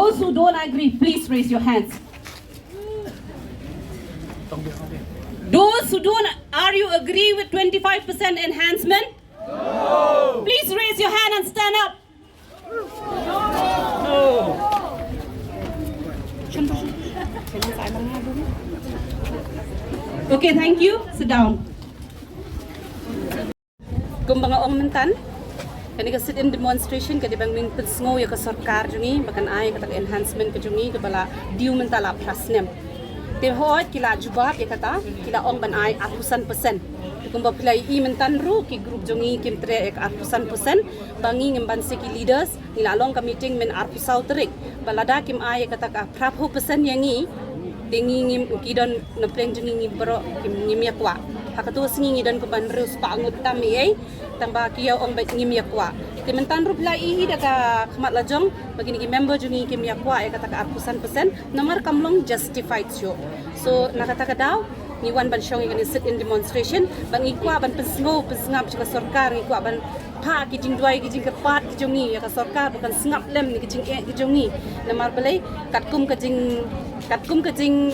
Those who don't agree, please raise your hands. Those who don't, are you agree with 25% enhancement? No. Please raise your hand and stand up. No. Okay, thank you. Sit down. Kumbaga ong mentan, kani ka sit in demonstration kadi bang min pesngo ya ka sarkar jungi bakan ay kata enhancement ka jungi ka bala diu mentala prasnem. Te hoy kila jubab ya kata kila ong ban ay 100%. Kumba pilai I mentan ru ki group jungi kim tre ek 100% bangi ngimban seki leaders nila long ka meeting men arpusau terik balada kim ay kata ka prapho percent yangi dengi ngim kidon na pleng jungi ngibro kim ngimya kwa hakatu singi dan ko ban rus pa angut tami ay tamba kiyaw ong bet ngimya kwa timentan ru pilai I daga khmat lajong bagini ki member jungi kimya kwa ay kata ka 100% nomor kamlong justified show so nakata ka daw ni wan ban showing ini sit in demonstration bang ikwa ban pesngo pesngap ka sarkar ikwa ban pa ki jing duai ki jing ke pat ki jongi ya ka sarkar bukan sengap lem ni ki jing ki jongi lemar belai katkum ka jing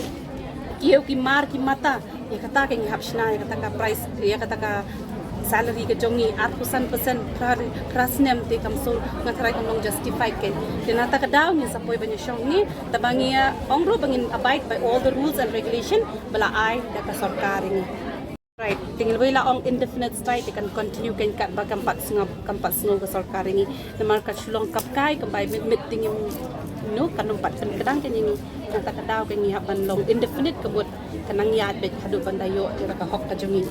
kieu ki mar ki mata ya kata ka ngi hapshna ya kata ka price ya kata ka salary ke jongi 100% prasnem te kamsul ngatarai kamlong justify ke tinata ka daw ni sapoy ban shong ni tabangia ongro bangin abide by all the rules and regulation bala ai da ka sarkar ni right tinggal wala ong indefinite strike kan continue kan kat bagam kampat sngau ka sarkar ni namar ka sulong kapkai kampai mit tingim no kanong pat kan kadang kan ini nata ka daw kan ni haban long indefinite kabut kanang yat bet hadu bandayo ira ka hok ka jongi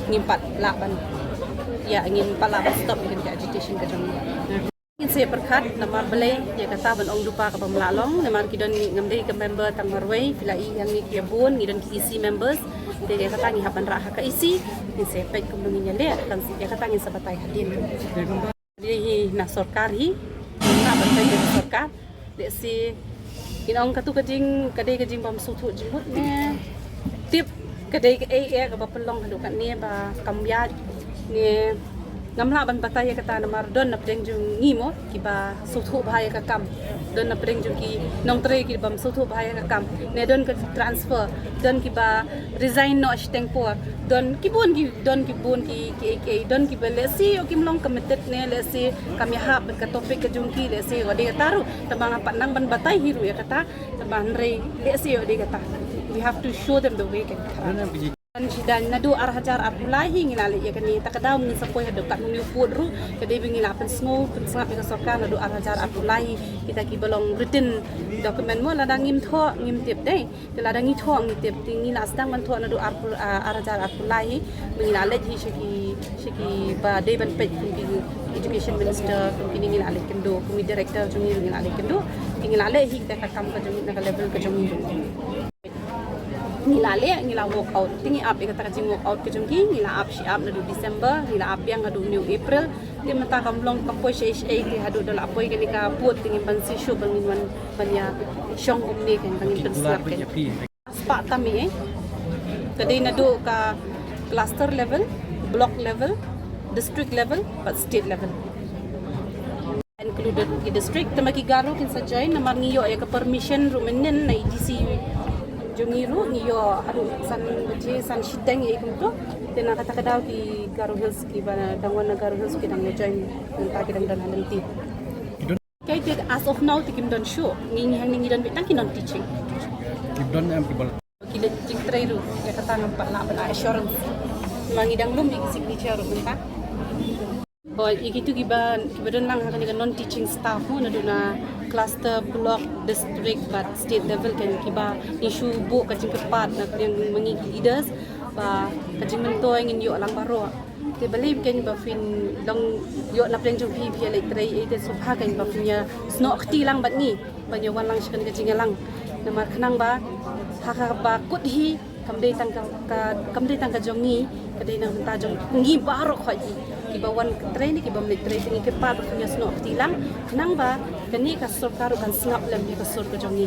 ngimpat laban ya ingin palaban stop dengan ke agitation ke jong ingin saya berkat namar belai ya kata ban ong dupa ka pamlalong namar kidon ngamdei ke member tang marway pilai yang ni kia bun ngidon ki isi members dia kata ngi haban ra ka isi ni saya pet kumdung ni le kan ya kata ngi sabatai hadin dia na sarkari na ban pai ke sarkar de si inong katu kajing kadai kajing bam sutu jimut ne tip kadai ke ka bapelong hadukan ni ba kamyat ni ngamla ban bataya kata namar don na preng jung ngimo ki ba suthu bahaya ka kam don na preng jung ki nong tre ki bam suthu bahaya ka kam ne don ka transfer don ki ba resign no ashteng por don ki bun ki don ki belesi o kim long committed ne lesi kami ha ka topik ka jung ki lesi o de taru tabang apa nang ban batai hiru ya kata tabang re lesi o de kata we have to show them the way kan dan nadu arhajar apulahi ngilali ya kani takadaw ng sapoy hadukat ng upod ru kadi bingila pensngo pensngap ka sarkar nadu arhajar apulahi kita kibalong written document mo ladang ngim tip dai ladang ngi tho ngi tip tingi la sedang man tho nadu arhajar apulahi ngilali hi shiki ba dai ban pet ki education minister kini ngilali kendo kumi director jungi ngilali kendo ngilali hi kita kam ka jungi na level ka jungi ngila walk out tingi up ikata ka jing walk out ke jungki ngila up shi up na du December ngila up yang adu new April ti mata kamlong kapoy SHA ti hadu dala apoy kani ka put tingi ban si show bangin wan banya shong umni kan bangin penslap kan aspa tami kadai na du ka cluster level block level district level but state level included ki district tamaki garo kin sa join na mangiyo ay ka permission rumenen na EDC jongiru ngiyo adu san baje san shidang e kumto tena kata kadaw ki Garo Hills ki bana dangwan na Garo Hills ki dang join nta ki dang dan halanti kay did as of now tikim don show ngi hang ngi don bitang ki non teaching don am people ki le ting trairu ya kata ngam pa la bana assurance mangi dang lum di signature ru nta boy ikitu kiban kibadon lang hakani non teaching staff mo na duna cluster block district but state level kan kiba issue bu kajing kepat na yang mangi leaders ba kajing mentoy ngin yo lang baro te believe kan ba fin long yo na pleng jong pi le trai e te subha kan ba finya sno akti lang bat ni ba yo wan lang shikan kajing lang na mar khnang ba ha ba kut hi kamdei tang ka jongi kadai nang ta jong ngi baro khaji kibawan trai ni kibam lit trai tingi kepat punya sno tilang nang ba kani ka sarkar kan sngap lem ka sur ka jongi